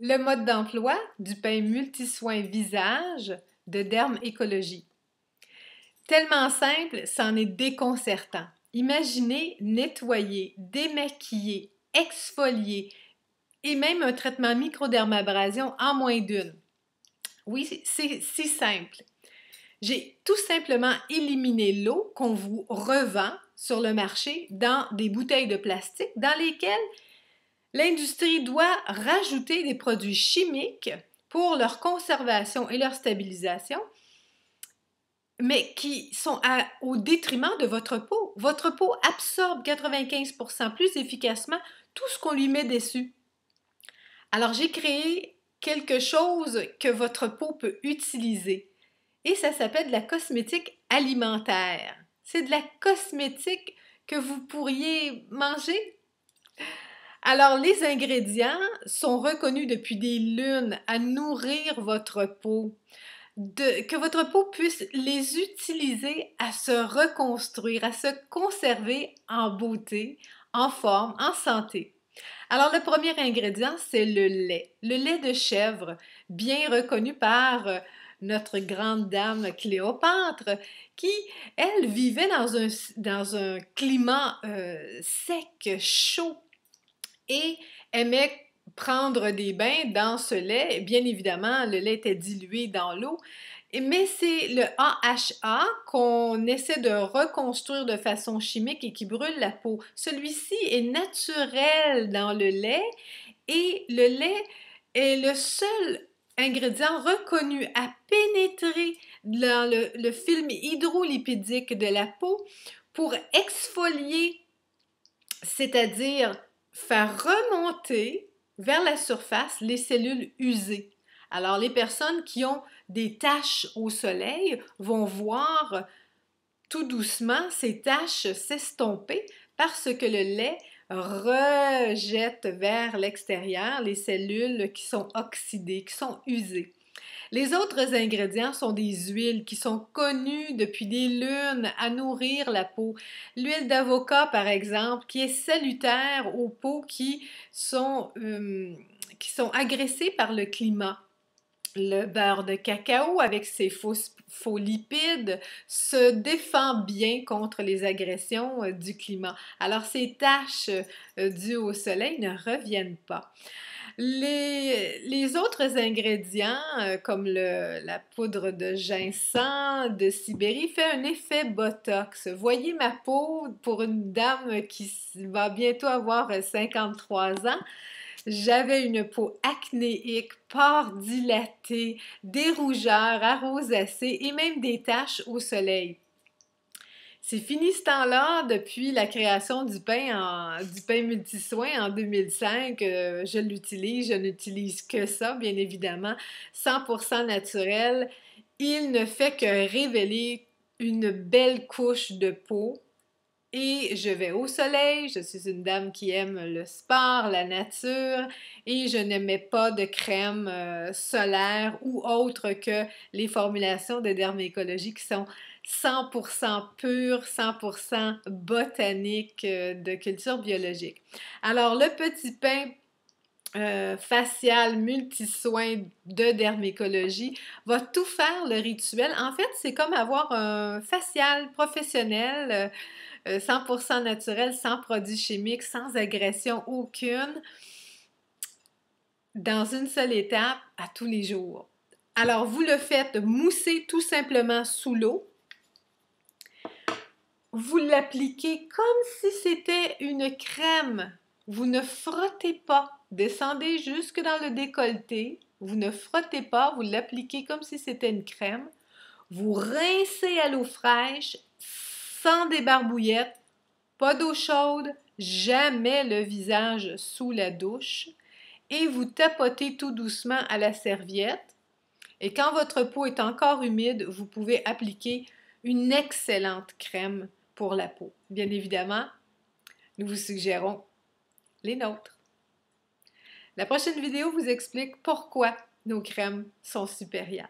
Le mode d'emploi du pain multisoin visage de Derme Écologie. Tellement simple, c'en est déconcertant. Imaginez nettoyer, démaquiller, exfolier et même un traitement microdermabrasion en moins d'une. Oui, c'est si simple. J'ai tout simplement éliminé l'eau qu'on vous revend sur le marché dans des bouteilles de plastique dans lesquelles l'industrie doit rajouter des produits chimiques pour leur conservation et leur stabilisation, mais qui sont au détriment de votre peau. Votre peau absorbe 95% plus efficacement tout ce qu'on lui met dessus. Alors, j'ai créé quelque chose que votre peau peut utiliser et ça s'appelle de la cosmétique alimentaire. C'est de la cosmétique que vous pourriez manger. Alors, les ingrédients sont reconnus depuis des lunes à nourrir votre peau, que votre peau puisse les utiliser à se reconstruire, à se conserver en beauté, en forme, en santé. Alors, le premier ingrédient, c'est le lait de chèvre, bien reconnu par notre grande dame Cléopâtre, qui, elle, vivait dans un climat sec, chaud, et aimait prendre des bains dans ce lait. Bien évidemment, le lait était dilué dans l'eau, mais c'est le AHA qu'on essaie de reconstruire de façon chimique et qui brûle la peau. Celui-ci est naturel dans le lait et le lait est le seul ingrédient reconnu à pénétrer dans le film hydrolipidique de la peau pour exfolier, c'est-à-dire faire remonter vers la surface les cellules usées. Alors, les personnes qui ont des taches au soleil vont voir tout doucement ces taches s'estomper parce que le lait rejette vers l'extérieur les cellules qui sont oxydées, qui sont usées. Les autres ingrédients sont des huiles qui sont connues depuis des lunes à nourrir la peau. L'huile d'avocat, par exemple, qui est salutaire aux peaux qui sont agressées par le climat. Le beurre de cacao, avec ses faux lipides, se défend bien contre les agressions du climat. Alors, ces taches dues au soleil ne reviennent pas. Les autres ingrédients, comme la poudre de ginseng de Sibérie, fait un effet botox. Voyez ma peau pour une dame qui va bientôt avoir 53 ans. J'avais une peau acnéique, pores dilatés, des rougeurs, à rosacées et même des taches au soleil. C'est fini ce temps-là, depuis la création du pain multisoin en 2005. Je l'utilise, je n'utilise que ça, bien évidemment, 100% naturel. Il ne fait que révéler une belle couche de peau. Et je vais au soleil, je suis une dame qui aime le sport, la nature, et je ne mets pas de crème solaire ou autre que les formulations de Dermécologie qui sont 100% pures, 100% botaniques de culture biologique. Alors, le petit pain facial multisoin de Dermécologie va tout faire le rituel. En fait, c'est comme avoir un facial professionnel 100% naturel, sans produits chimiques, sans agression aucune, dans une seule étape à tous les jours. Alors, vous le faites mousser tout simplement sous l'eau. Vous l'appliquez comme si c'était une crème. Vous ne frottez pas. Descendez jusque dans le décolleté. Vous ne frottez pas. Vous l'appliquez comme si c'était une crème. Vous rincez à l'eau fraîche, sans débarbouillette. Pas d'eau chaude, jamais le visage sous la douche et vous tapotez tout doucement à la serviette. Et quand votre peau est encore humide, vous pouvez appliquer une excellente crème pour la peau. Bien évidemment, nous vous suggérons les nôtres. La prochaine vidéo vous explique pourquoi nos crèmes sont supérieures.